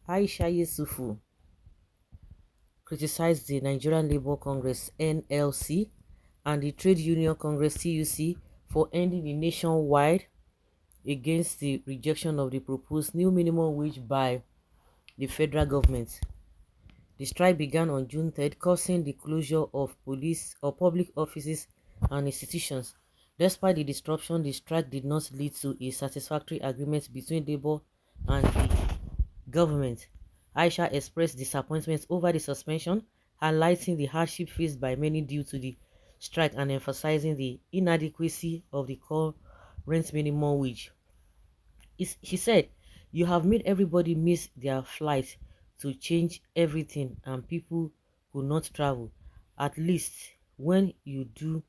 Aisha Yusufu criticized the Nigerian Labour Congress (NLC) and the Trade Union Congress (TUC) for ending the nationwide against the rejection of the proposed new minimum wage by the federal government. The strike began on June 3rd, causing the closure of police or public offices and institutions. Despite the disruption, the strike did not lead to a satisfactory agreement between Labour and the government. Aisha expressed disappointment over the suspension, highlighting the hardship faced by many due to the strike and emphasizing the inadequacy of the current minimum wage. She said, "You have made everybody miss their flight to change everything and people could not travel. At least when you do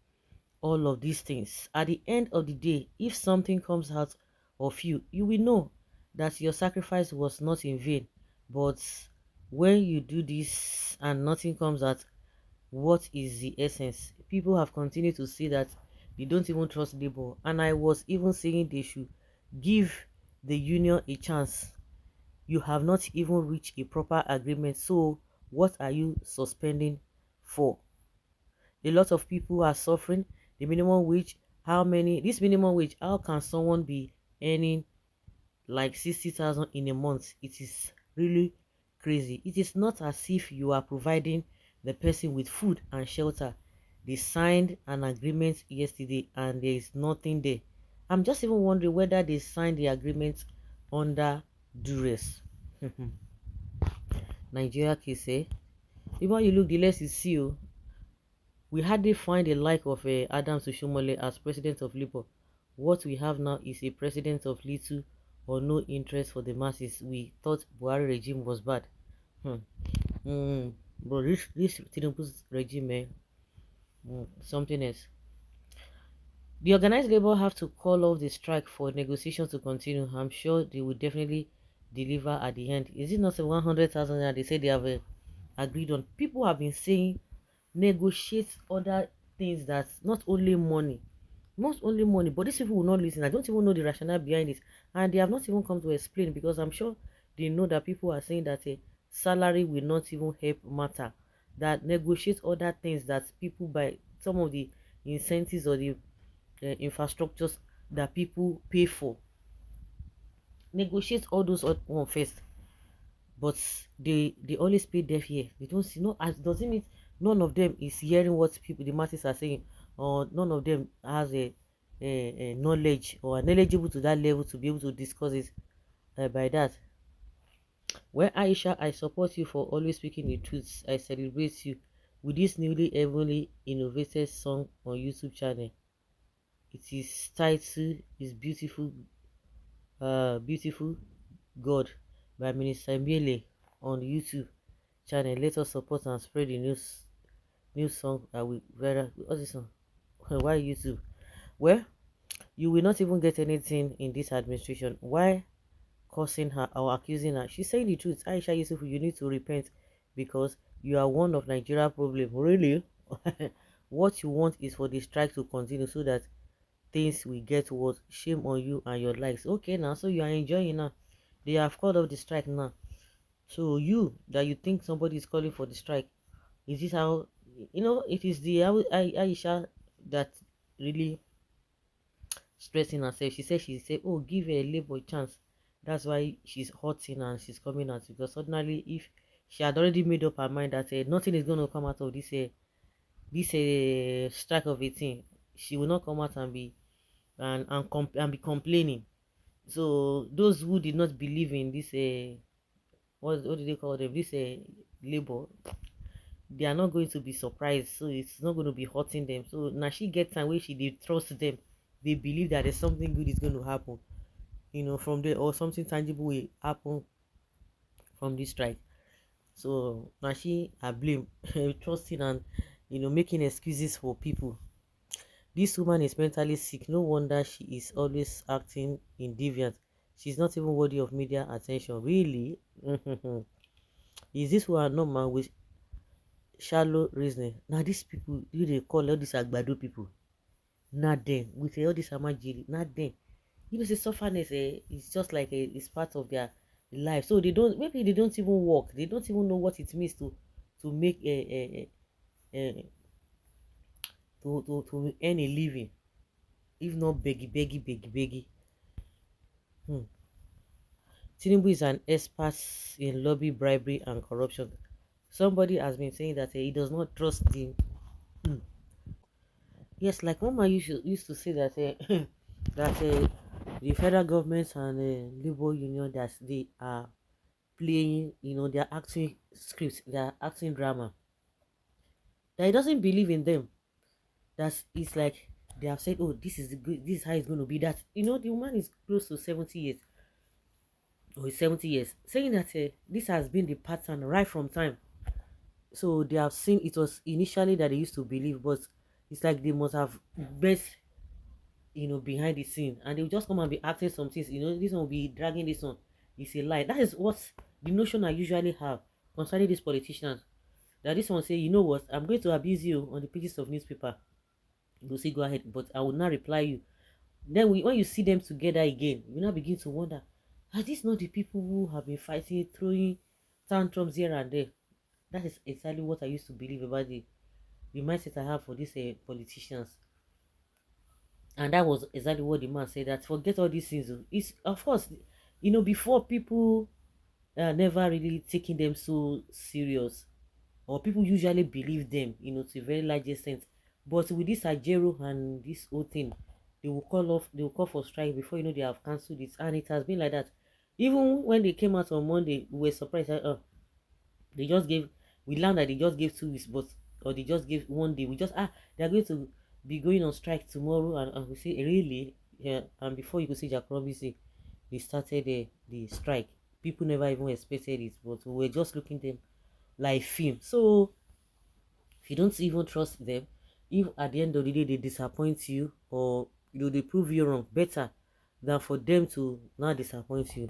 all of these things, at the end of the day, if something comes out of you, you will know that your sacrifice was not in vain. But when you do this and nothing comes out, what is the essence?" People have continued to say that they don't even trust Labour, and I was even saying they should give the union a chance. You have not even reached a proper agreement, so what are you suspending for? A lot of people are suffering. The minimum wage, this minimum wage, how can someone be earning like 60,000 in a month? It is really crazy. It is not as if you are providing the person with food and shelter. They signed an agreement yesterday and there is nothing there. I'm just even wondering whether they signed the agreement under duress. Nigeria case, eh? The more you look, the less you see. Oh. We hardly find the like of Adams Oshomole as president of Labour. What we have now is a president of little or no interest for the masses. We thought Buhari regime was bad. Hmm. But this Tinubu's regime, something else. The organized labor have to call off the strike for negotiations to continue. I'm sure they will definitely deliver at the end. Is it not a 100,000 that they say they have agreed on? People have been saying negotiate other things, that not only money, but these people will not listen. I don't even know the rationale behind it, and they have not even come to explain, because I'm sure they know that people are saying that a salary will not even help matter, that negotiate other things, that people buy some of the incentives or the infrastructures that people pay for. Negotiate all those one first, but they always pay deaf ear. They don't see, no, as doesn't mean none of them is hearing what people, the masses, are saying, or none of them has a knowledge or are knowledgeable to that level to be able to discuss it by that. Well, Aisha, I support you for always speaking the truth. I celebrate you with this newly heavily innovated song on YouTube channel. It is titled is Beautiful God by Minister Miele on YouTube channel. Let us support and spread the new song that we very what's this song? Why YouTube? Well, you will not even get anything in this administration. Why cursing her or accusing her? She's saying the truth. Aisha Yusuf, you need to repent because you are one of Nigeria problem. Really? What you want is for the strike to continue so that things will get worse. Shame on you and your likes. Okay, now so you are enjoying now. They have called off the strike now. So you that you think somebody is calling for the strike, is this how it is the Aisha that really stressing herself? She said, oh, give a labor a chance. That's why she's hurting and she's coming out, because ordinarily if she had already made up her mind that nothing is going to come out of this strike of 18, she will not come out and be and be complaining. So those who did not believe in this what do they call them, this labor, they are not going to be surprised, so it's not going to be hurting them. So now she gets time where she did trust them, they believe that there's something good is going to happen, from there, or something tangible will happen from this strike. So now she I blame trusting and making excuses for people. This woman is mentally sick. No wonder she is always acting in deviant. She's not even worthy of media attention. Really? Is this one normal with shallow reasoning? Now these people, who they call all these agbado people, not them. With all this amajiri, not them. Say sufferness is just like it's part of their life. So they don't, maybe they don't even work. They don't even know what it means to make a to earn a living, if not beggy. Hmm. Tinubu is an expert in lobby, bribery, and corruption. Somebody has been saying that he does not trust the. Hmm. Yes, like one man used to say that that the federal government and labor union, that they are playing, they are acting scripts, they are acting drama. That he doesn't believe in them. That it's like they have said, oh, this is the good, this is how it's going to be. That the woman is close to 70 years, or is 70 years, saying that this has been the pattern right from time. So they have seen it was initially that they used to believe, but it's like they must have bet, behind the scene, and they'll just come and be acting some things. This one will be dragging this one. It's a lie. That is what the notion I usually have concerning these politicians. That this one say, you know what, I'm going to abuse you on the pages of newspaper. You say go ahead, but I will not reply you. Then when you see them together again, you now begin to wonder, are these not the people who have been fighting, throwing tantrums here and there? That is exactly what I used to believe about the mindset I have for these politicians. And that was exactly what the man said, that forget all these things. It's, of course, before, people never really taking them so serious, or people usually believe them, to a very large extent. But with this Ajero and this whole thing, they will call for strike before they have cancelled it, and it has been like that. Even when they came out on Monday, we were surprised that they just gave, we learned that they just gave 2 weeks, but, or they just gave one day. We just, they're going to be going on strike tomorrow, and we say, really? Yeah. And before you could see Jack Robinson, they started the strike. People never even expected it, but we were just looking them like film. So if you don't even trust them, if at the end of the day they disappoint you, or they prove you wrong, better than for them to not disappoint you.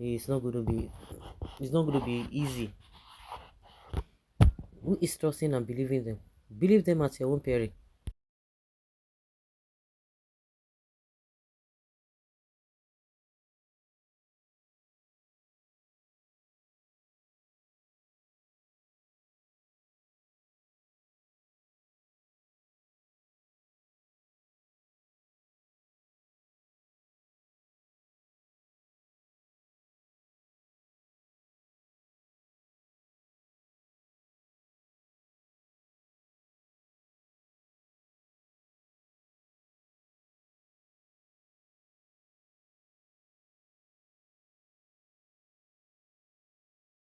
it's not going to be it's not going to be easy. Who is trusting and believing them? Believe them at your own peril.